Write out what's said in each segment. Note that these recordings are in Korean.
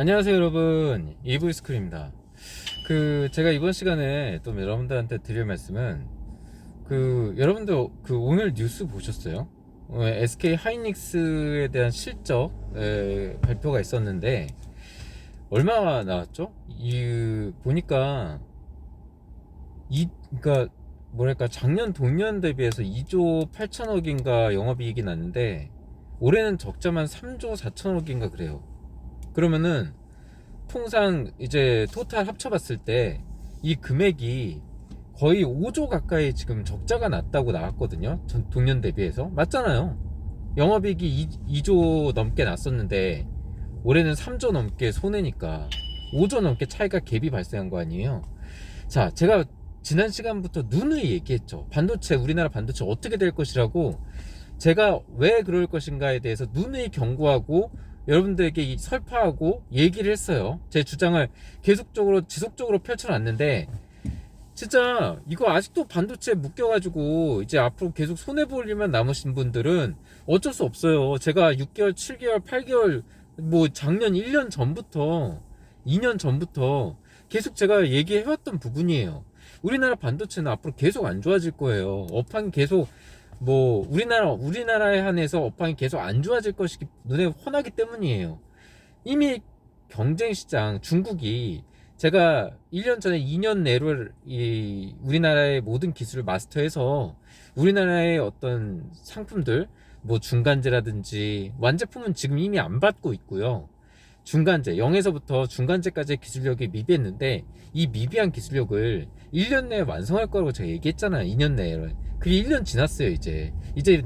안녕하세요 여러분, 이브이스쿨입니다. 제가 이번 시간에 또 여러분들한테 드릴 말씀은 여러분들 오늘 뉴스 보셨어요? SK 하이닉스에 대한 실적 발표가 있었는데 얼마 나왔죠? 보니까 그러니까 뭐랄까, 작년 동년 대비해서 2조 8천억인가 영업이익이 났는데 올해는 적자만 3조 4천억인가 그래요. 그러면은 통상 이제 토탈 합쳐봤을 때 이 금액이 거의 5조 가까이 지금 적자가 났다고 나왔거든요. 동년 대비해서. 맞잖아요. 영업이익이 2조 넘게 났었는데 올해는 3조 넘게 손해니까 5조 넘게 차이가 갭이 발생한 거 아니에요. 자, 제가 지난 시간부터 누누이 얘기했죠. 우리나라 반도체 어떻게 될 것이라고. 제가 왜 그럴 것인가에 대해서 누누이 경고하고 여러분들에게 설파하고 얘기를 했어요. 제 주장을 계속적으로 지속적으로 펼쳐놨는데 진짜 이거 아직도 반도체에 묶여가지고 이제 앞으로 계속 손해볼 일만 남으신 분들은 어쩔 수 없어요. 제가 6개월 7개월 8개월 뭐 작년 1년 전부터 2년 전부터 계속 제가 얘기해왔던 부분이에요. 우리나라 반도체는 앞으로 계속 안 좋아질 거예요. 업황이 계속 우리나라에 한해서 업황이 계속 안 좋아질 것이 눈에 훤하기 때문이에요. 이미 경쟁시장 중국이, 제가 1년 전에 2년 내로 우리나라의 모든 기술을 마스터해서 우리나라의 어떤 상품들, 중간재라든지 완제품은 지금 이미 안 받고 있고요. 중간재 0에서부터 중간재까지의 기술력이 미비했는데 이 미비한 기술력을 1년 내에 완성할 거라고 제가 얘기했잖아요. 2년 내에. 그게 1년 지났어요. 이제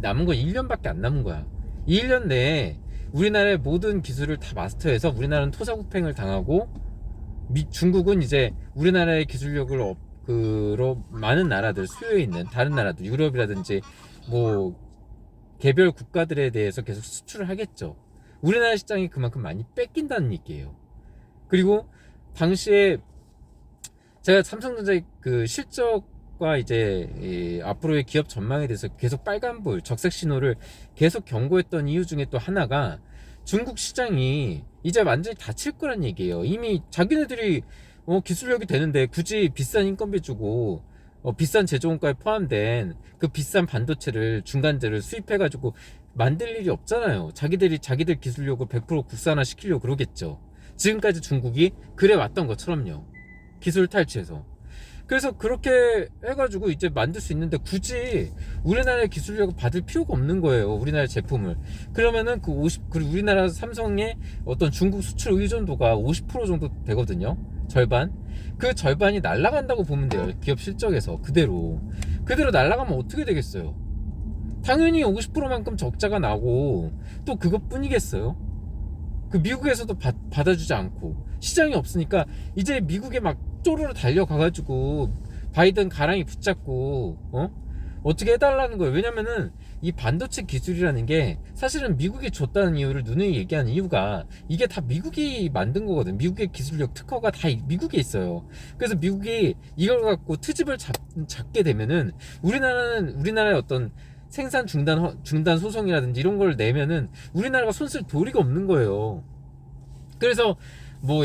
남은 건 1년밖에 안 남은 거야. 이 1년 내에 우리나라의 모든 기술을 다 마스터해서 우리나라는 토사구팽을 당하고 중국은 이제 우리나라의 기술력을 많은 나라들, 수요에 있는 다른 나라들, 유럽이라든지 개별 국가들에 대해서 계속 수출을 하겠죠. 우리나라 시장이 그만큼 많이 뺏긴다는 얘기예요. 그리고 당시에 제가 삼성전자의 실적과 이제 앞으로의 기업 전망에 대해서 계속 빨간불, 적색 신호를 계속 경고했던 이유 중에 또 하나가 중국 시장이 이제 완전히 닫힐 거란 얘기예요. 이미 자기네들이 기술력이 되는데 굳이 비싼 인건비 주고 비싼 제조원가에 포함된 그 비싼 반도체를, 중간재를 수입해가지고 만들 일이 없잖아요. 자기들 기술력을 100% 국산화 시키려고 그러겠죠. 지금까지 중국이 그래 왔던 것처럼요. 기술 탈취해서. 그래서 그렇게 해가지고 이제 만들 수 있는데 굳이 우리나라의 기술력을 받을 필요가 없는 거예요. 우리나라 제품을. 그러면은 그리고 우리나라 삼성의 어떤 중국 수출 의존도가 50% 정도 되거든요. 절반. 그 절반이 날아간다고 보면 돼요. 기업 실적에서 그대로 날아가면 어떻게 되겠어요? 당연히 50%만큼 적자가 나고 또 그것뿐이겠어요? 미국에서도 받아주지 않고 시장이 없으니까 이제 미국에 막 쪼르르 달려가가지고 바이든 가랑이 붙잡고 어떻게 해달라는 거예요. 왜냐면은 이 반도체 기술이라는 게 사실은 미국이 줬다는 이유를 누누이 얘기하는 이유가 이게 다 미국이 만든 거거든. 미국의 기술력 특허가 다 미국에 있어요. 그래서 미국이 이걸 갖고 트집을 잡게 되면은 우리나라의 어떤 생산 중단 소송이라든지 이런 걸 내면은 우리나라가 손쓸 도리가 없는 거예요. 그래서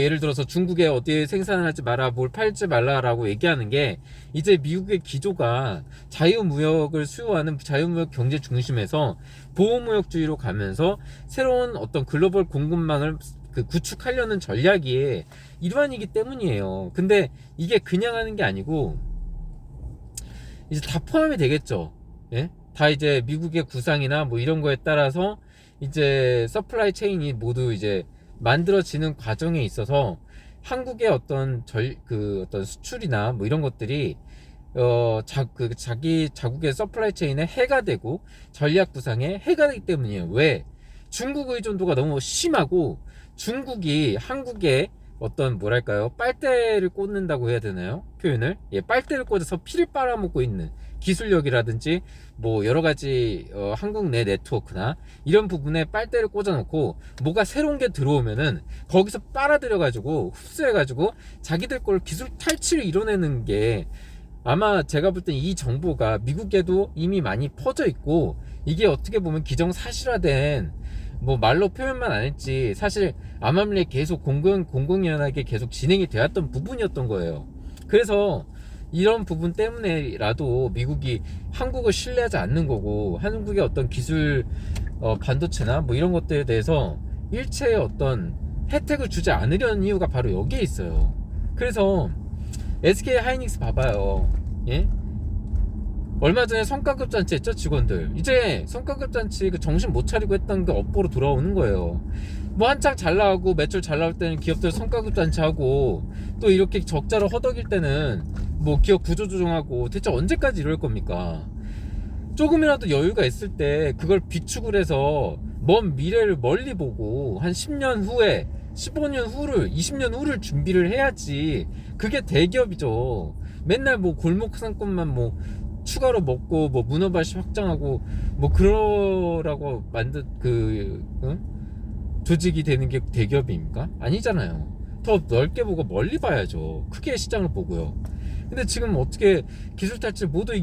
예를 들어서 중국에 어디에 생산을 하지 마라, 뭘 팔지 말라라고 얘기하는 게 이제 미국의 기조가 자유무역을 수요하는 자유무역 경제 중심에서 보호무역주의로 가면서 새로운 어떤 글로벌 공급망을 구축하려는 전략이 일환이기 때문이에요. 근데 이게 그냥 하는 게 아니고 이제 다 포함이 되겠죠. 예? 다 이제 미국의 구상이나 이런 거에 따라서 이제 서플라이 체인이 모두 이제 만들어지는 과정에 있어서 한국의 어떤 어떤 수출이나 이런 것들이 자국의 서플라이 체인에 해가 되고 전략 구상에 해가 되기 때문이에요. 왜? 중국 의존도가 너무 심하고 중국이 한국에 어떤 빨대를 꽂는다고 해야 되나요? 표현을? 빨대를 꽂아서 피를 빨아먹고 있는 기술력이라든지 여러 가지 한국 내 네트워크나 이런 부분에 빨대를 꽂아놓고 뭐가 새로운 게 들어오면은 거기서 빨아들여가지고 흡수해가지고 자기들 걸 기술 탈취를 이뤄내는 게 아마 제가 볼 땐 이 정보가 미국에도 이미 많이 퍼져 있고 이게 어떻게 보면 기정사실화된 뭐 말로 표현만 안 했지 사실 암암리에 계속 공공연하게 계속 진행이 되었던 부분이었던 거예요. 그래서 이런 부분 때문에라도 미국이 한국을 신뢰하지 않는 거고, 한국의 어떤 기술 반도체나 뭐 이런 것들에 대해서 일체의 어떤 혜택을 주지 않으려는 이유가 바로 여기에 있어요. 그래서 SK 하이닉스 봐봐요. 예? 얼마 전에 성과급 잔치 했죠, 직원들. 이제 성과급 잔치 그 정신 못 차리고 했던 게 업보로 돌아오는 거예요. 뭐 한창 잘 나가고 매출 잘 나올 때는 기업들 성과급 잔치 하고, 또 이렇게 적자를 허덕일 때는 뭐 기업 구조 조정하고, 대체 언제까지 이럴 겁니까? 조금이라도 여유가 있을 때 그걸 비축을 해서 먼 미래를 멀리 보고 한 10년 후에 15년 후를 20년 후를 준비를 해야지. 그게 대기업이죠. 맨날 뭐 골목 상권만 뭐 추가로 먹고 뭐 문어발식 확장하고 뭐 그러라고 만든 그 조직이 되는 게 대기업입니까? 아니잖아요. 더 넓게 보고 멀리 봐야죠. 크게 시장을 보고요. 근데 지금 어떻게 기술 탈취 모두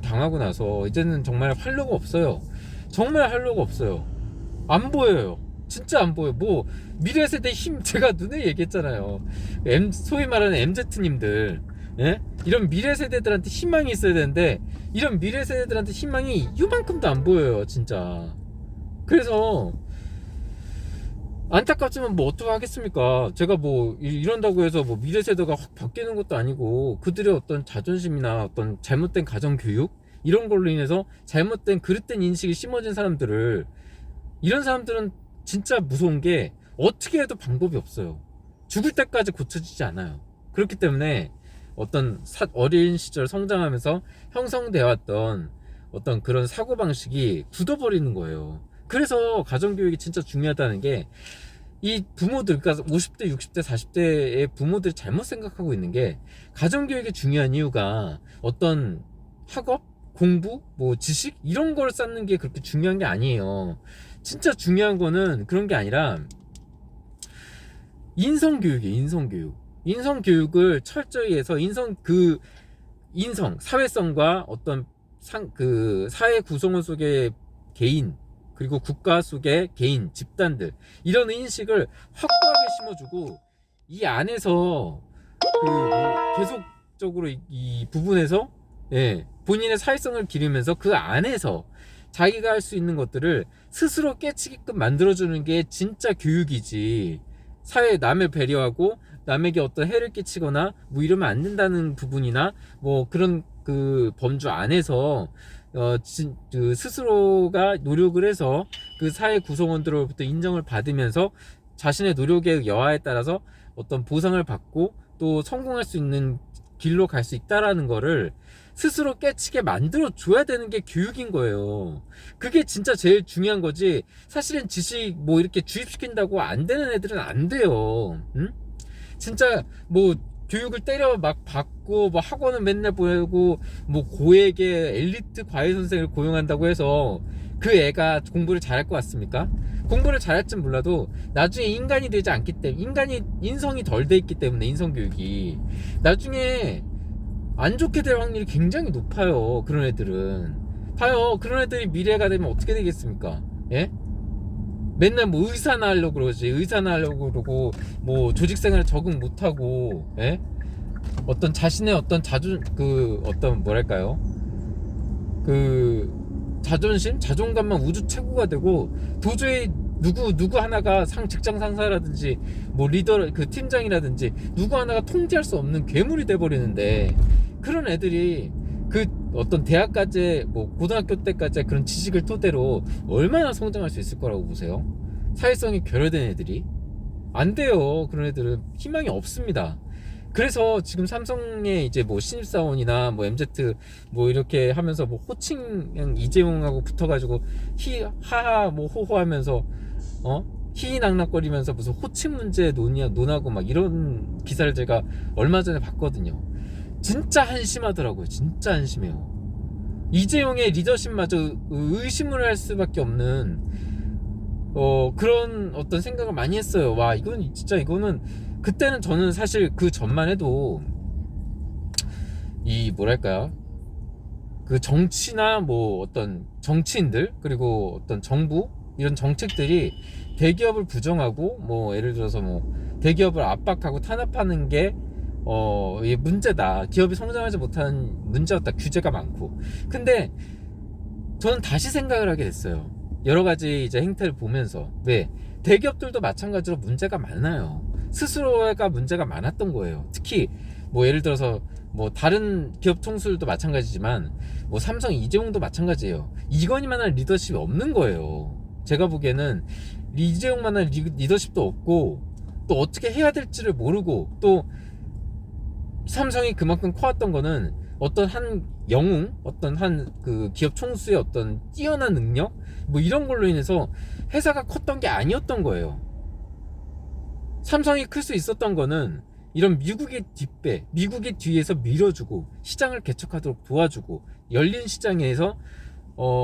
당하고 나서 이제는 정말 활로가 없어요. 정말 활로가 없어요. 안 보여요. 진짜 안 보여. 뭐 미래 세대 힘, 제가 눈에 얘기했잖아요. 소위 말하는 MZ님들, 예? 이런 미래 세대들한테 희망이 있어야 되는데, 이런 미래 세대들한테 희망이 이만큼도 안 보여요, 진짜. 그래서 안타깝지만 뭐 어떻게 하겠습니까? 제가 뭐 이런다고 해서 뭐 미래 세대가 확 바뀌는 것도 아니고, 그들의 어떤 자존심이나 어떤 잘못된 가정 교육 이런 걸로 인해서 잘못된 그릇된 인식이 심어진 사람들을, 이런 사람들은 진짜 무서운 게 어떻게 해도 방법이 없어요. 죽을 때까지 고쳐지지 않아요. 그렇기 때문에 어떤 어린 시절 성장하면서 형성되어 왔던 어떤 그런 사고방식이 굳어버리는 거예요. 그래서 가정교육이 진짜 중요하다는 게, 이 부모들, 그러니까 50대, 60대, 40대의 부모들이 잘못 생각하고 있는 게, 가정교육이 중요한 이유가 어떤 학업, 공부, 뭐 지식 이런 걸 쌓는 게 그렇게 중요한 게 아니에요. 진짜 중요한 거는 그런 게 아니라 인성교육이에요. 인성교육을 철저히 해서 사회성과 어떤 사회 구성원 속의 개인, 그리고 국가 속의 개인, 집단들, 이런 인식을 확고하게 심어주고, 이 안에서 계속적으로 이 부분에서, 예, 본인의 사회성을 기르면서 그 안에서 자기가 할 수 있는 것들을 스스로 깨치게끔 만들어주는 게 진짜 교육이지, 사회에 남을 배려하고 남에게 어떤 해를 끼치거나 뭐 이러면 안 된다는 부분이나 뭐 그런 그 범주 안에서 스스로가 노력을 해서 그 사회 구성원들로부터 인정을 받으면서 자신의 노력의 여하에 따라서 어떤 보상을 받고 또 성공할 수 있는 길로 갈 수 있다라는 거를 스스로 깨치게 만들어 줘야 되는 게 교육인 거예요. 그게 진짜 제일 중요한 거지. 사실은 지식 뭐 이렇게 주입시킨다고 안 되는 애들은 안 돼요. 응? 진짜 뭐 교육을 때려 막 받고 뭐 학원은 맨날 보내고 뭐 고액의 엘리트 과외 선생을 고용한다고 해서 그 애가 공부를 잘할 것 같습니까? 공부를 잘할진 몰라도 나중에 인간이 되지 않기 때문에, 인성이 덜 돼 있기 때문에, 인성교육이 나중에 안 좋게 될 확률이 굉장히 높아요. 그런 애들은 봐요. 그런 애들이 미래가 되면 어떻게 되겠습니까? 예? 맨날 뭐 의사나 하려고 그러지. 의사나 하려고 그러고 뭐 조직생활에 적응 못하고, 예? 어떤 자신의 어떤 어떤 뭐랄까요? 자존심, 자존감만 우주 최고가 되고, 도저히 누구 하나가 직장 상사라든지 뭐 리더 팀장이라든지 누구 하나가 통제할 수 없는 괴물이 돼 버리는데, 그런 애들이 그 어떤 대학까지 뭐 고등학교 때까지 그런 지식을 토대로 얼마나 성장할 수 있을 거라고 보세요? 사회성이 결여된 애들이 안 돼요. 그런 애들은 희망이 없습니다. 그래서 지금 삼성의 이제 뭐 신입사원이나 뭐 MZ 뭐 이렇게 하면서 뭐 호칭 이재용하고 붙어가지고 하하 뭐 호호하면서 희희낙낙거리면서 무슨 호칭 문제 논하고 막 이런 기사를 제가 얼마 전에 봤거든요. 진짜 한심하더라고요. 진짜 한심해요. 이재용의 리더십마저 의심을 할 수밖에 없는 그런 어떤 생각을 많이 했어요. 와, 이거는 그때는 저는 사실 그 전만 해도 이 뭐랄까요, 그 정치나 뭐 어떤 정치인들, 그리고 어떤 정부 이런 정책들이 대기업을 부정하고 뭐 예를 들어서 뭐 대기업을 압박하고 탄압하는 게 이게 문제다. 기업이 성장하지 못하는 문제였다. 규제가 많고. 근데 저는 다시 생각을 하게 됐어요. 여러 가지 이제 행태를 보면서. 왜? 대기업들도 마찬가지로 문제가 많아요. 스스로가 문제가 많았던 거예요. 특히 뭐 예를 들어서 뭐 다른 기업 총수들도 마찬가지지만 뭐 삼성 이재용도 마찬가지예요. 이건희만한 리더십이 없는 거예요. 제가 보기에는 이재용만한 리더십도 없고 또 어떻게 해야 될지를 모르고 또 삼성이 그만큼 커왔던 거는 어떤 한 영웅, 어떤 한 그 기업 총수의 어떤 뛰어난 능력 뭐 이런 걸로 인해서 회사가 컸던 게 아니었던 거예요. 삼성이 클 수 있었던 거는 이런 미국의 뒷배, 미국의 뒤에서 밀어주고 시장을 개척하도록 도와주고 열린 시장에서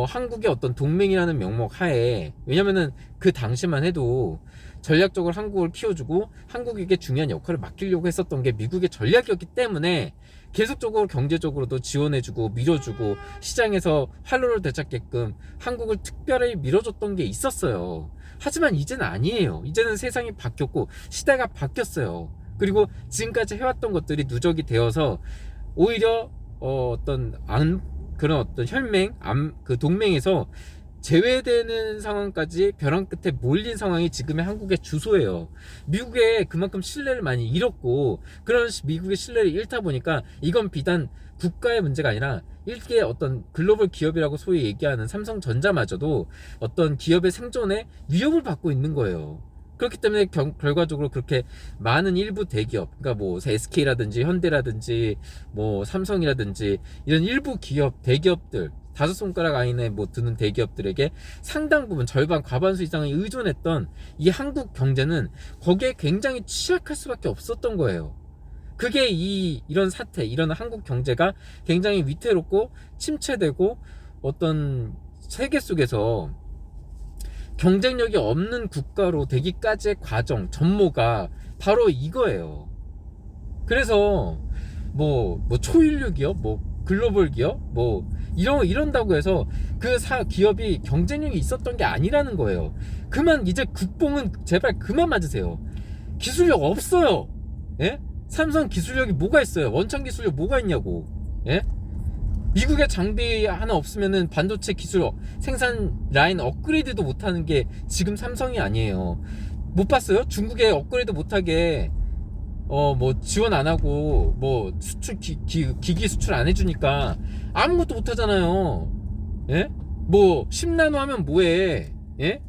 한국의 어떤 동맹이라는 명목 하에, 왜냐면은 그 당시만 해도 전략적으로 한국을 키워주고 한국에게 중요한 역할을 맡기려고 했었던 게 미국의 전략이었기 때문에 계속적으로 경제적으로도 지원해주고 밀어주고 시장에서 활로를 되찾게끔 한국을 특별히 밀어줬던 게 있었어요. 하지만 이제는 아니에요. 이제는 세상이 바뀌었고 시대가 바뀌었어요. 그리고 지금까지 해왔던 것들이 누적이 되어서 오히려 그런 어떤 혈맹, 그 동맹에서 제외되는 상황까지 벼랑 끝에 몰린 상황이 지금의 한국의 주소예요. 미국에 그만큼 신뢰를 많이 잃었고, 그런 미국의 신뢰를 잃다 보니까 이건 비단 국가의 문제가 아니라 일개 어떤 글로벌 기업이라고 소위 얘기하는 삼성전자마저도 어떤 기업의 생존에 위협을 받고 있는 거예요. 그렇기 때문에 결과적으로 그렇게 많은 일부 대기업, 그러니까 뭐 SK라든지 현대라든지 뭐 삼성이라든지 이런 일부 기업, 대기업들, 다섯 손가락 안에 뭐 드는 대기업들에게 상당 부분, 절반, 과반수 이상을 의존했던 이 한국 경제는 거기에 굉장히 취약할 수밖에 없었던 거예요. 그게 이런 사태, 이런 한국 경제가 굉장히 위태롭고 침체되고 어떤 세계 속에서 경쟁력이 없는 국가로 되기까지의 과정, 전모가 바로 이거예요. 그래서 뭐 초일류 기업, 뭐 글로벌 기업, 뭐 이런다고 해서 그 기업이 경쟁력이 있었던 게 아니라는 거예요. 이제 국뽕은 제발 그만 맞으세요. 기술력 없어요. 예? 삼성 기술력이 뭐가 있어요? 원천 기술력 뭐가 있냐고. 예? 미국의 장비 하나 없으면은 반도체 기술 생산 라인 업그레이드도 못하는 게 지금 삼성이 아니에요. 못 봤어요? 중국에 업그레이드 못하게 뭐 지원 안 하고 뭐 수출 기기 수출 안 해주니까 아무것도 못 하잖아요. 예? 뭐 10나노 하면 뭐해? 예?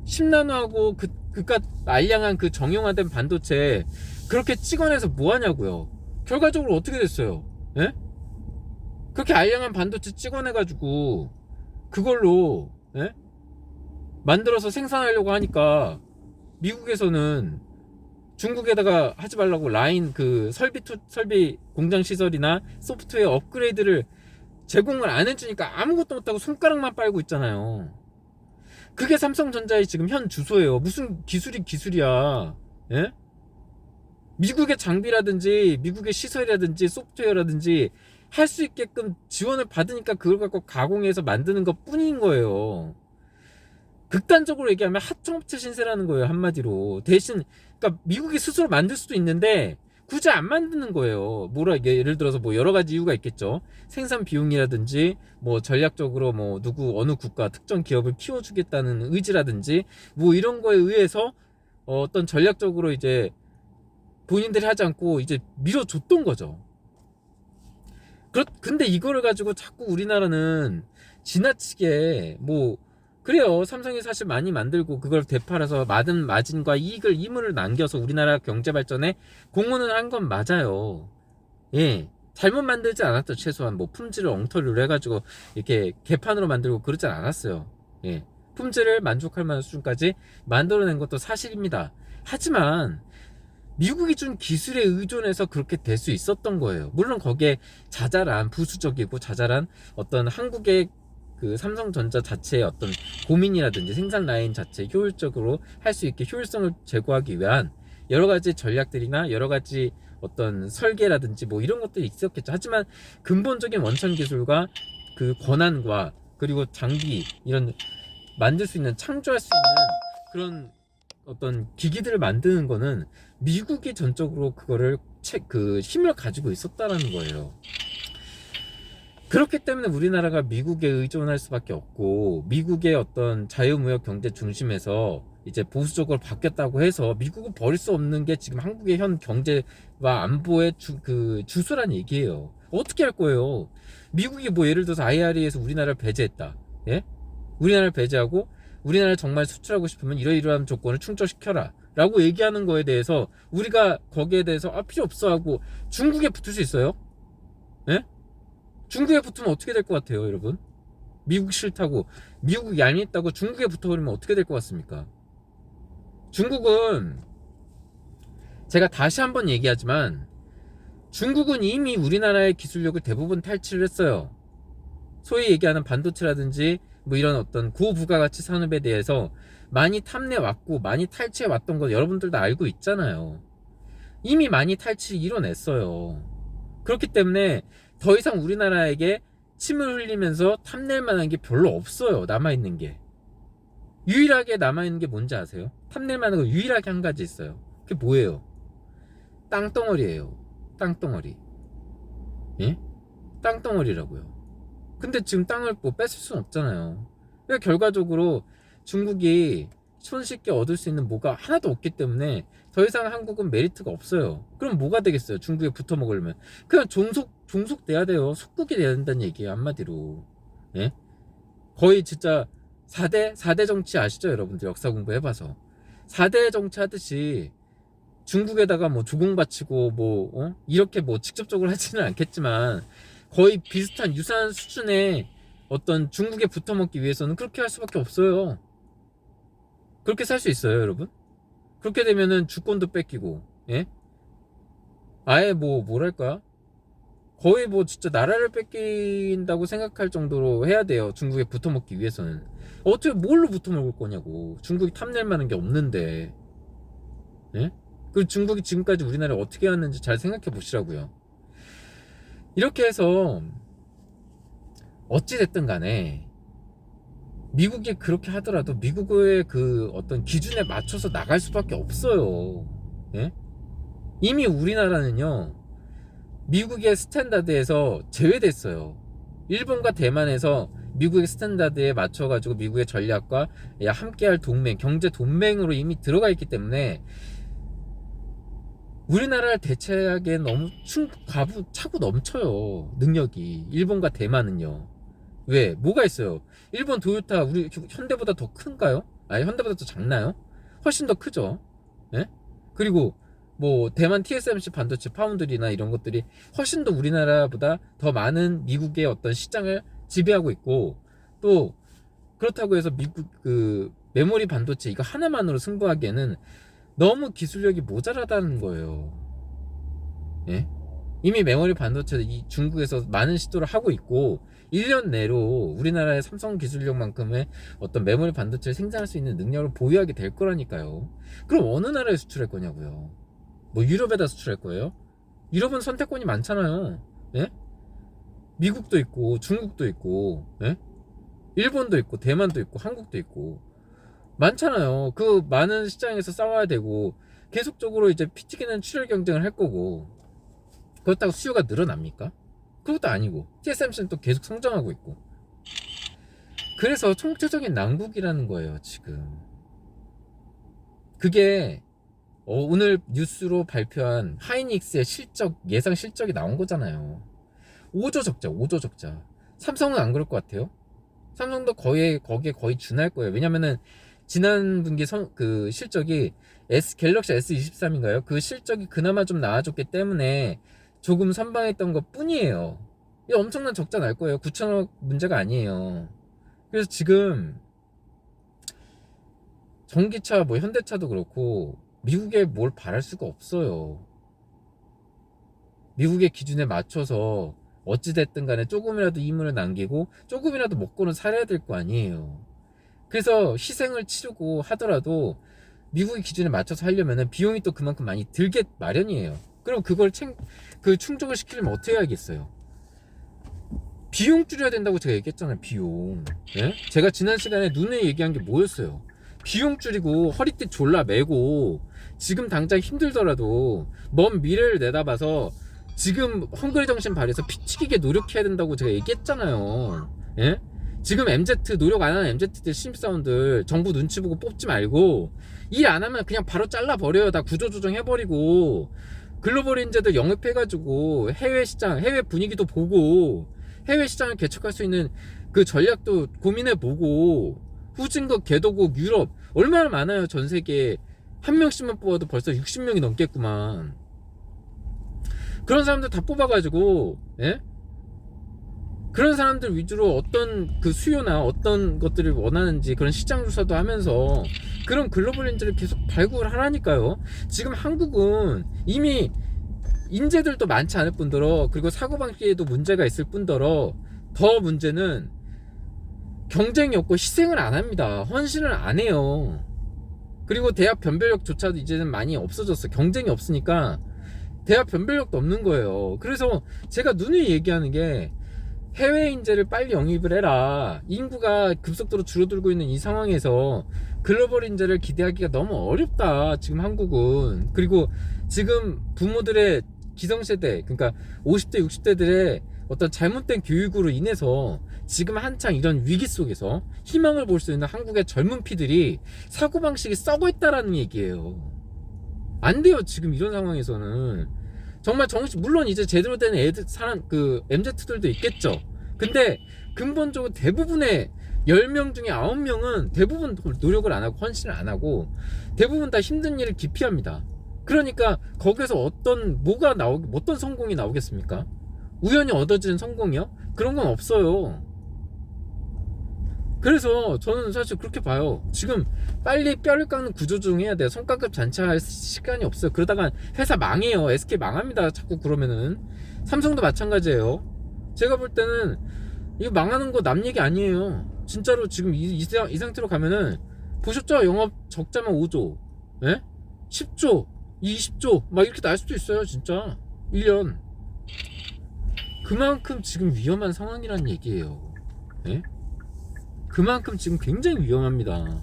10나노 하고 그깟 알량한 그 정형화된 반도체 그렇게 찍어내서 뭐 하냐고요. 결과적으로 어떻게 됐어요? 예? 그렇게 알량한 반도체 찍어내가지고 그걸로 예? 만들어서 생산하려고 하니까 미국에서는 중국에다가 하지 말라고 라인 그 설비 공장 시설이나 소프트웨어 업그레이드를 제공을 안 해주니까 아무것도 못하고 손가락만 빨고 있잖아요. 그게 삼성전자의 지금 현 주소예요. 무슨 기술이야. 예? 미국의 장비라든지 미국의 시설이라든지 소프트웨어라든지 할 수 있게끔 지원을 받으니까 그걸 갖고 가공해서 만드는 것 뿐인 거예요. 극단적으로 얘기하면 하청업체 신세라는 거예요. 한마디로. 대신 그러니까 미국이 스스로 만들 수도 있는데 굳이 안 만드는 거예요. 예를 들어서 뭐 여러 가지 이유가 있겠죠. 생산 비용이라든지 뭐 전략적으로 뭐 어느 국가 특정 기업을 키워주겠다는 의지라든지 뭐 이런 거에 의해서 어떤 전략적으로 이제 본인들이 하지 않고 이제 밀어줬던 거죠. 근데 이거를 가지고 자꾸 우리나라는 지나치게 뭐 그래요. 삼성이 사실 많이 만들고 그걸 되팔아서 많은 마진과 이물을 남겨서 우리나라 경제 발전에 공헌을 한 건 맞아요. 예. 잘못 만들지 않았죠. 최소한 뭐 품질을 엉터리로 해가지고 이렇게 개판으로 만들고 그러지 않았어요. 예. 품질을 만족할 만한 수준까지 만들어낸 것도 사실입니다. 하지만 미국이 준 기술에 의존해서 그렇게 될 수 있었던 거예요. 물론 거기에 부수적이고 자잘한 어떤 한국의 그 삼성전자 자체의 어떤 고민이라든지 생산 라인 자체 효율적으로 할 수 있게 효율성을 제고하기 위한 여러 가지 전략들이나 여러 가지 어떤 설계라든지 뭐 이런 것들이 있었겠죠. 하지만 근본적인 원천 기술과 그 권한과 그리고 장비 이런 만들 수 있는, 창조할 수 있는 그런 어떤 기기들을 만드는 거는 미국이 전적으로 그거를 그 힘을 가지고 있었다라는 거예요. 그렇기 때문에 우리나라가 미국에 의존할 수밖에 없고, 미국의 어떤 자유무역 경제 중심에서 이제 보수적으로 바뀌었다고 해서 미국은 버릴 수 없는 게 지금 한국의 현 경제와 안보의 주소란 얘기예요. 어떻게 할 거예요? 미국이 뭐 예를 들어서 IRA에서 우리나라를 배제했다. 예? 우리나라를 배제하고 우리나라를 정말 수출하고 싶으면 이러이러한 조건을 충족시켜라 라고 얘기하는 거에 대해서 우리가 거기에 대해서 필요 없어 하고 중국에 붙을 수 있어요? 예? 중국에 붙으면 어떻게 될 것 같아요, 여러분? 미국 싫다고, 미국 얄밉다고 중국에 붙어버리면 어떻게 될 것 같습니까? 중국은, 제가 다시 한번 얘기하지만, 중국은 이미 우리나라의 기술력을 대부분 탈취를 했어요. 소위 얘기하는 반도체라든지 뭐 이런 어떤 고부가가치 산업에 대해서 많이 탐내왔고 많이 탈취해왔던 거 여러분들도 알고 있잖아요. 이미 많이 탈취 이뤄냈어요. 그렇기 때문에 더 이상 우리나라에게 침을 흘리면서 탐낼 만한 게 별로 없어요. 남아있는 게. 유일하게 남아있는 게 뭔지 아세요? 탐낼 만한 거 유일하게 한 가지 있어요. 그게 뭐예요? 땅덩어리예요. 땅덩어리. 예? 땅덩어리라고요. 근데 지금 땅을 뭐 뺏을 수는 없잖아요. 그러니까 결과적으로 중국이 손쉽게 얻을 수 있는 뭐가 하나도 없기 때문에 더 이상 한국은 메리트가 없어요. 그럼 뭐가 되겠어요? 중국에 붙어 먹으려면 그냥 종속 돼야 돼요. 속국이 돼야 된다는 얘기예요, 한마디로. 예? 거의 진짜 4대 정치 아시죠, 여러분들? 역사 공부해봐서 4대 정치 하듯이 중국에다가 뭐 조공 바치고 뭐 이렇게 뭐 직접적으로 하지는 않겠지만 거의 비슷한 유사한 수준의 어떤 중국에 붙어먹기 위해서는 그렇게 할 수밖에 없어요. 그렇게 살 수 있어요, 여러분? 그렇게 되면은 주권도 뺏기고, 예? 아예 뭐 뭐랄까? 거의 뭐 진짜 나라를 뺏긴다고 생각할 정도로 해야 돼요. 중국에 붙어먹기 위해서는. 어떻게 뭘로 붙어먹을 거냐고. 중국이 탐낼 만한 게 없는데, 예? 그 중국이 지금까지 우리나라를 어떻게 왔는지 잘 생각해 보시라고요. 이렇게 해서 어찌됐든 간에 미국이 그렇게 하더라도 미국의 그 어떤 기준에 맞춰서 나갈 수밖에 없어요. 예? 이미 우리나라는요 미국의 스탠다드에서 제외됐어요. 일본과 대만에서 미국의 스탠다드에 맞춰가지고 미국의 전략과 함께할 동맹, 경제 동맹으로 이미 들어가 있기 때문에 우리나라를 대체하기엔 너무 차고 넘쳐요. 능력이. 일본과 대만은요. 왜? 뭐가 있어요? 일본 도요타 우리 현대보다 더 큰가요? 아니, 현대보다 더 작나요? 훨씬 더 크죠. 예? 그리고 뭐 대만 TSMC 반도체 파운드리나 이런 것들이 훨씬 더 우리나라보다 더 많은 미국의 어떤 시장을 지배하고 있고, 또 그렇다고 해서 미국 그 메모리 반도체 이거 하나만으로 승부하기에는 너무 기술력이 모자라다는 거예요. 예? 이미 메모리 반도체도 이 중국에서 많은 시도를 하고 있고 1년 내로 우리나라의 삼성 기술력만큼의 어떤 메모리 반도체를 생산할 수 있는 능력을 보유하게 될 거라니까요. 그럼 어느 나라에 수출할 거냐고요? 뭐 유럽에다 수출할 거예요? 유럽은 선택권이 많잖아요. 예? 미국도 있고 중국도 있고, 예? 일본도 있고 대만도 있고 한국도 있고 많잖아요. 그 많은 시장에서 싸워야 되고 계속적으로 이제 피 튀기는 출혈 경쟁을 할 거고, 그렇다고 수요가 늘어납니까? 그것도 아니고 TSMC는 또 계속 성장하고 있고. 그래서 총체적인 난국이라는 거예요, 지금. 그게 오늘 뉴스로 발표한 하이닉스의 예상 실적이 나온 거잖아요. 5조 적자, 5조 적자. 삼성은 안 그럴 것 같아요. 삼성도 거기에 거의 준할 거예요. 왜냐면은 지난 분기 그 실적이 갤럭시 S23인가요? 그 실적이 그나마 좀 나아졌기 때문에 조금 선방했던 것 뿐이에요. 이 엄청난 적자 날 거예요. 9천억 문제가 아니에요. 그래서 지금 전기차 뭐 현대차도 그렇고 미국에 뭘 바랄 수가 없어요. 미국의 기준에 맞춰서 어찌됐든 간에 조금이라도 이윤을 남기고 조금이라도 먹고는 살아야 될 거 아니에요. 그래서 희생을 치르고 하더라도 미국의 기준에 맞춰서 하려면 비용이 또 그만큼 많이 들게 마련이에요. 그럼 그걸 충족을 시키려면 어떻게 해야겠어요? 비용 줄여야 된다고 제가 얘기했잖아요. 비용. 예? 제가 지난 시간에 눈에 얘기한 게 뭐였어요? 비용 줄이고 허리띠 졸라 매고 지금 당장 힘들더라도 먼 미래를 내다봐서 지금 헝그리 정신 발휘해서 피치기게 노력해야 된다고 제가 얘기했잖아요. 예? 지금 MZ 노력 안 하는 MZ들 신입사원들 정부 눈치 보고 뽑지 말고 일 안 하면 그냥 바로 잘라버려요. 다 구조조정 해버리고 글로벌 인재들 영입해가지고 해외 시장, 해외 분위기도 보고 해외 시장을 개척할 수 있는 그 전략도 고민해보고 후진국, 개도국, 유럽 얼마나 많아요. 전 세계에 한 명씩만 뽑아도 벌써 60명이 넘겠구만. 그런 사람들 다 뽑아가지고 예? 그런 사람들 위주로 어떤 그 수요나 어떤 것들을 원하는지 그런 시장 조사도 하면서 그런 글로벌 인재를 계속 발굴하라니까요. 지금 한국은 이미 인재들도 많지 않을 뿐더러 그리고 사고방식에도 문제가 있을 뿐더러 더 문제는 경쟁이 없고 희생을 안 합니다. 헌신을 안 해요. 그리고 대학 변별력조차도 이제는 많이 없어졌어. 경쟁이 없으니까 대학 변별력도 없는 거예요. 그래서 제가 누누이 얘기하는 게 해외 인재를 빨리 영입을 해라. 인구가 급속도로 줄어들고 있는 이 상황에서 글로벌 인재를 기대하기가 너무 어렵다. 지금 한국은. 그리고 지금 부모들의 기성세대, 그러니까 50대 60대들의 어떤 잘못된 교육으로 인해서 지금 한창 이런 위기 속에서 희망을 볼 수 있는 한국의 젊은 피들이 사고방식이 썩어 있다라는 얘기예요. 안 돼요. 지금 이런 상황에서는 정말 정신, 물론 이제 제대로 된 애들 사람 그 MZ들도 있겠죠. 근데 근본적으로 대부분의 10명 중에 9명은 대부분 노력을 안 하고 헌신을 안 하고 대부분 다 힘든 일을 기피합니다. 그러니까 거기서 어떤 성공이 나오겠습니까? 우연히 얻어지는 성공이요? 그런 건 없어요. 그래서 저는 사실 그렇게 봐요. 지금 빨리 뼈를 깎는 구조조정 해야 돼요. 성과급 잔치할 시간이 없어요. 그러다가 회사 망해요. SK 망합니다. 자꾸 그러면은. 삼성도 마찬가지예요. 제가 볼 때는 이거 망하는 거 남 얘기 아니에요. 진짜로 지금 이 상태로 가면은 보셨죠? 영업 적자만 5조, 예? 10조, 20조 막 이렇게 날 수도 있어요. 진짜 1년. 그만큼 지금 위험한 상황이란 얘기예요. 예? 그만큼 지금 굉장히 위험합니다.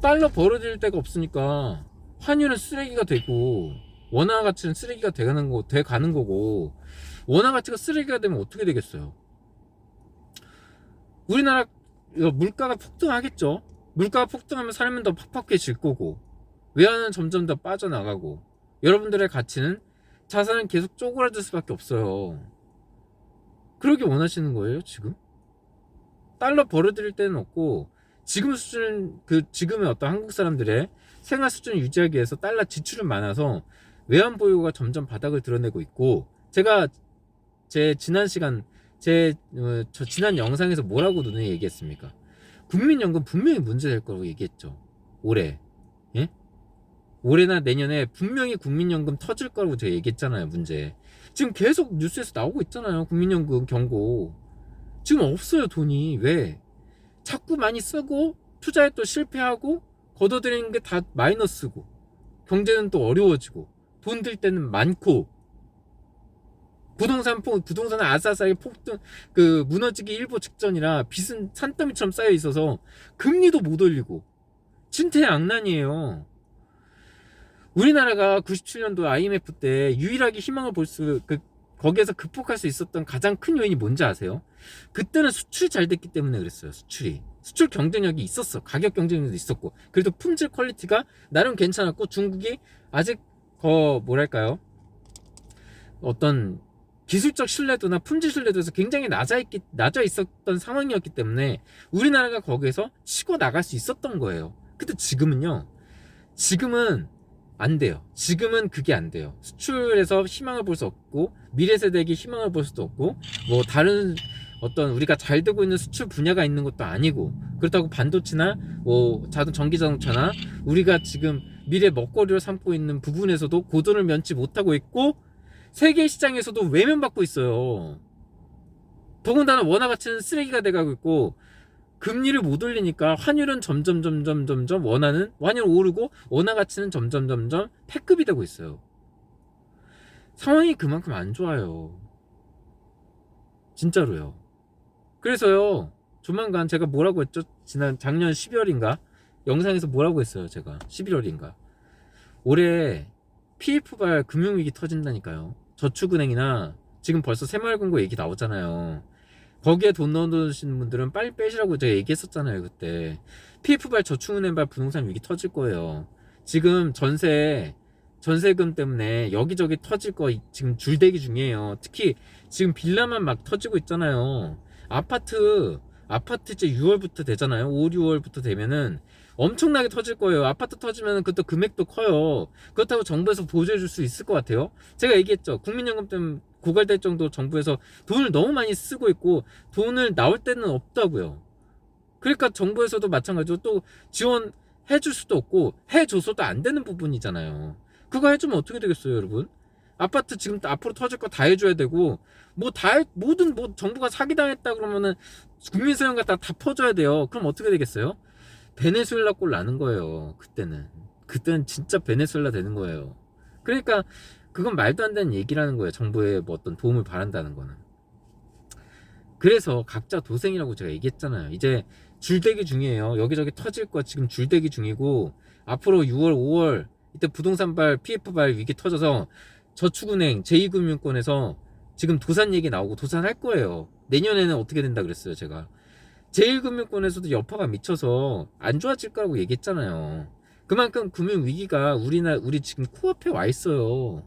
달러 벌어들일 데가 없으니까 환율은 쓰레기가 되고 원화 가치는 쓰레기가 돼가는 거고 원화 가치가 쓰레기가 되면 어떻게 되겠어요? 우리나라 물가가 폭등하겠죠. 물가가 폭등하면 사람은 더 팍팍해질 거고 외환은 점점 더 빠져나가고 여러분들의 가치는 자산은 계속 쪼그라들 수밖에 없어요. 그러게 원하시는 거예요 지금? 달러 벌어들일 때는 없고 지금 수준 지금의 어떤 한국 사람들의 생활 수준을 유지하기 위해서 달러 지출은 많아서 외환 보유가 점점 바닥을 드러내고 있고 제가 제 지난 시간 저 지난 영상에서 뭐라고 눈에 얘기했습니까? 국민연금 분명히 문제 될 거라고 얘기했죠. 올해. 예? 올해나 내년에 분명히 국민연금 터질 거라고 제가 얘기했잖아요. 문제. 지금 계속 뉴스에서 나오고 있잖아요. 국민연금 경고. 지금 없어요. 돈이. 왜? 자꾸 많이 쓰고 투자에 또 실패하고 걷어들이는 게 다 마이너스고 경제는 또 어려워지고 돈 들 때는 많고 부동산은 아싸싸하게 폭등 무너지기 일보 직전이라 빚은 산더미처럼 쌓여 있어서 금리도 못 올리고 진퇴양난이에요. 우리나라가 97년도 IMF 때 유일하게 희망을 거기에서 극복할 수 있었던 가장 큰 요인이 뭔지 아세요? 그때는 수출이 잘 됐기 때문에 그랬어요. 수출 경쟁력이 있었어. 가격 경쟁력도 있었고 그래도 품질 퀄리티가 나름 괜찮았고 중국이 아직 뭐랄까요, 어떤 기술적 신뢰도나 품질 신뢰도에서 굉장히 낮아 있었던 상황이었기 때문에 우리나라가 거기에서 치고 나갈 수 있었던 거예요. 근데 지금은 안 돼요. 지금은 그게 안 돼요. 수출에서 희망을 볼 수 없고 미래 세대에게 희망을 볼 수도 없고 뭐 다른 어떤 우리가 잘 되고 있는 수출 분야가 있는 것도 아니고 그렇다고 반도체나 뭐 전기자동차나 우리가 지금 미래 먹거리로 삼고 있는 부분에서도 고도를 면치 못하고 있고 세계 시장에서도 외면받고 있어요. 더군다나 원화 가치는 쓰레기가 돼가고 있고 금리를 못 올리니까 환율은 점점 환율 오르고 원화 가치는 점점 패급이 되고 있어요. 상황이 그만큼 안 좋아요. 진짜로요. 그래서요, 조만간 제가 뭐라고 했죠? 작년 12월인가? 영상에서 뭐라고 했어요, 제가. 11월인가. 올해 PF발 금융위기 터진다니까요. 저축은행이나 지금 벌써 새마을금고 얘기 나오잖아요. 거기에 돈 넣어두시는 분들은 빨리 빼시라고 제가 얘기했었잖아요, 그때. PF발 저축은행발 부동산 위기 터질 거예요. 지금 전세금 때문에 여기저기 터질 거 지금 줄대기 중이에요. 특히 지금 빌라만 막 터지고 있잖아요. 아파트 이제 6월부터 되잖아요. 5, 6월부터 되면은 엄청나게 터질 거예요. 아파트 터지면은 그것도 금액도 커요. 그렇다고 정부에서 보조해 줄 수 있을 것 같아요. 제가 얘기했죠. 국민연금 때문에 고갈될 정도 정부에서 돈을 너무 많이 쓰고 있고 돈을 나올 때는 없다고요. 그러니까 정부에서도 마찬가지로 또 지원해 줄 수도 없고 해줘서도 안 되는 부분이잖아요. 그거 해주면 어떻게 되겠어요, 여러분? 아파트 지금 앞으로 터질 거 다 해줘야 되고 모든 정부가 사기당했다 그러면은 국민세금 갖다 다 퍼줘야 돼요. 그럼 어떻게 되겠어요? 베네수엘라 꼴 나는 거예요. 그때는 진짜 베네수엘라 되는 거예요. 그러니까 그건 말도 안 되는 얘기라는 거예요. 정부의 뭐 어떤 도움을 바란다는 거는. 그래서 각자 도생이라고 제가 얘기했잖아요. 이제 줄대기 중이에요. 여기저기 터질 거 지금 줄대기 중이고 앞으로 6월, 5월 이때 부동산발, PF발 위기 터져서 저축은행, 제2금융권에서 지금 도산 얘기 나오고 도산할 거예요. 내년에는 어떻게 된다 그랬어요, 제가. 제1금융권에서도 여파가 미쳐서 안 좋아질 거라고 얘기했잖아요. 그만큼 금융위기가 우리 지금 코앞에 와 있어요.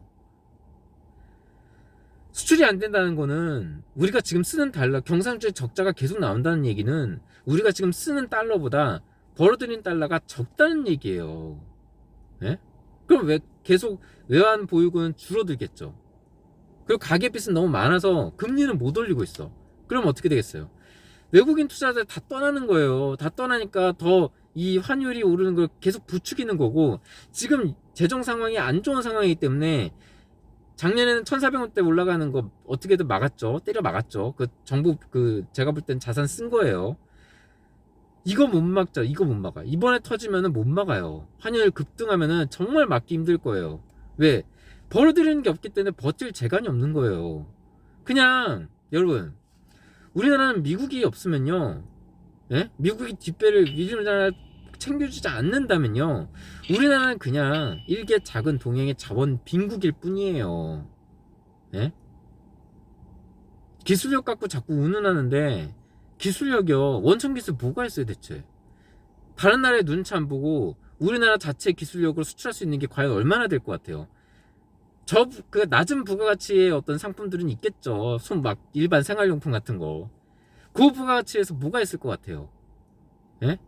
수출이 안 된다는 거는 우리가 지금 쓰는 달러, 경상주의 적자가 계속 나온다는 얘기는 우리가 지금 쓰는 달러보다 벌어들인 달러가 적다는 얘기예요. 예? 그럼 왜 계속 외환 보유고는 줄어들겠죠. 그리고 가계빚은 너무 많아서 금리는 못 올리고 있어. 그럼 어떻게 되겠어요? 외국인 투자자들 다 떠나는 거예요. 다 떠나니까 더 이 환율이 오르는 걸 계속 부추기는 거고 지금 재정 상황이 안 좋은 상황이기 때문에 작년에는 1,400원대 올라가는 거 어떻게든 막았죠. 때려 막았죠. 그 정부 제가 볼 땐 자산 쓴 거예요. 이거 못 막죠. 이거 못 막아. 이번에 터지면은 못 막아요. 환율 급등하면은 정말 막기 힘들 거예요. 왜? 벌어들이는 게 없기 때문에 버틸 재간이 없는 거예요. 그냥 여러분 우리나라는 미국이 없으면요, 예? 미국이 뒷배를 우리나라 챙겨주지 않는다면요, 우리나라는 그냥 일개 작은 동양의 자원 빈국일 뿐이에요. 예? 기술력 갖고 자꾸 운운하는데 기술력이요, 원천 기술 뭐가 있어요 대체? 다른 나라의 눈치 안 보고 우리나라 자체 기술력으로 수출할 수 있는 게 과연 얼마나 될 것 같아요? 그 낮은 부가가치의 어떤 상품들은 있겠죠. 막 일반 생활용품 같은 거. 그 부가가치에서 뭐가 있을 것 같아요? 예?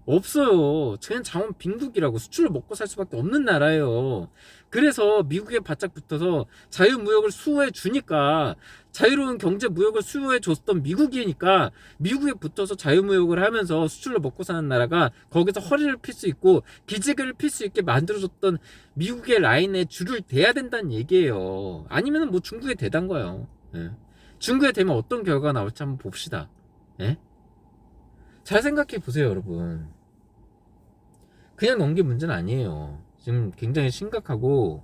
없어요. 쟤는 자원 빈국이라고 수출로 먹고 살 수밖에 없는 나라예요. 그래서 미국에 바짝 붙어서 자유무역을 수호해 주니까, 자유로운 경제 무역을 수호해 줬던 미국이니까 미국에 붙어서 자유무역을 하면서 수출로 먹고 사는 나라가 거기서 허리를 필 수 있고 기지개를 필 수 있게 만들어줬던 미국의 라인에 줄을 대야 된다는 얘기예요. 아니면 뭐 중국에 대단 거예요. 예. 중국에 되면 어떤 결과가 나올지 한번 봅시다. 예? 잘 생각해 보세요, 여러분. 그냥 넘길 문제는 아니에요. 지금 굉장히 심각하고,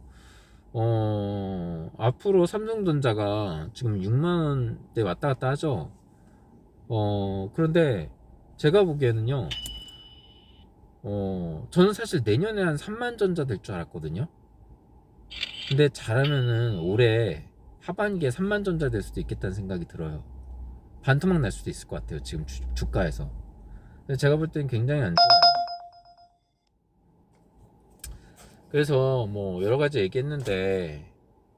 앞으로 삼성전자가 지금 6만원대 왔다 갔다 하죠. 그런데 제가 보기에는요, 저는 사실 내년에 한 3만 전자 될 줄 알았거든요. 근데 잘하면은 올해 하반기에 3만 전자 될 수도 있겠다는 생각이 들어요. 반토막 날 수도 있을 것 같아요, 지금 주가에서. 근데 제가 볼 때는 굉장히 안 좋아요. 그래서 뭐 여러 가지 얘기했는데,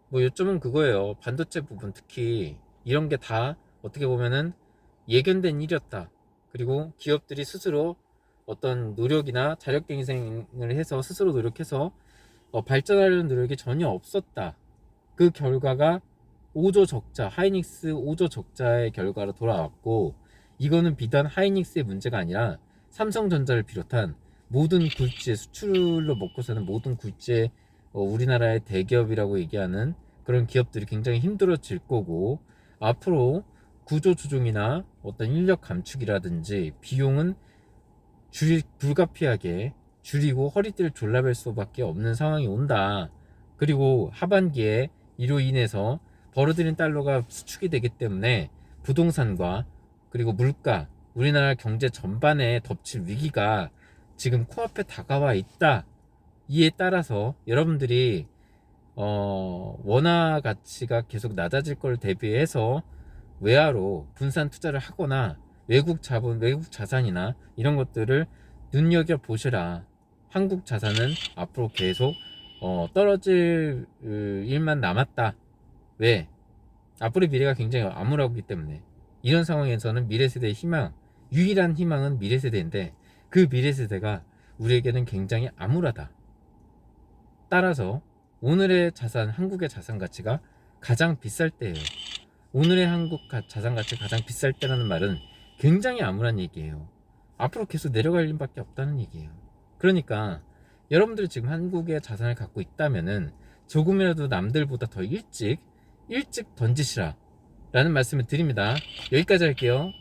뭐 요점은 그거예요. 반도체 부분 특히 이런 게 다 어떻게 보면은 예견된 일이었다. 그리고 기업들이 스스로 어떤 노력이나 자력갱생을 해서 스스로 노력해서 발전하려는 노력이 전혀 없었다. 그 결과가 5조 적자, 하이닉스 5조 적자의 결과로 돌아왔고, 이거는 비단 하이닉스의 문제가 아니라 삼성전자를 비롯한 모든 굴지의, 수출로 먹고 사는 모든 굴지의 우리나라의 대기업이라고 얘기하는 그런 기업들이 굉장히 힘들어질 거고, 앞으로 구조 조정이나 어떤 인력 감축이라든지 비용은 불가피하게 줄이고 허리띠를 졸라맬 수밖에 없는 상황이 온다. 그리고 하반기에 이로 인해서 벌어들인 달러가 수축이 되기 때문에 부동산과 그리고 물가, 우리나라 경제 전반에 덮칠 위기가 지금 코앞에 다가와 있다. 이에 따라서 여러분들이 원화 가치가 계속 낮아질 걸 대비해서 외화로 분산 투자를 하거나 외국 자본, 외국 자산이나 이런 것들을 눈여겨 보시라. 한국 자산은 앞으로 계속 떨어질 일만 남았다. 왜? 앞으로의 미래가 굉장히 암울하기 때문에. 이런 상황에서는 미래 세대의 희망, 유일한 희망은 미래 세대인데 그 미래 세대가 우리에게는 굉장히 암울하다. 따라서 오늘의 자산, 한국의 자산 가치가 가장 비쌀 때예요. 오늘의 한국 자산 가치가 가장 비쌀 때라는 말은 굉장히 암울한 얘기예요. 앞으로 계속 내려갈 일밖에 없다는 얘기예요. 그러니까 여러분들이 지금 한국의 자산을 갖고 있다면은 조금이라도 남들보다 더 일찍 던지시라 라는 말씀을 드립니다. 여기까지 할게요.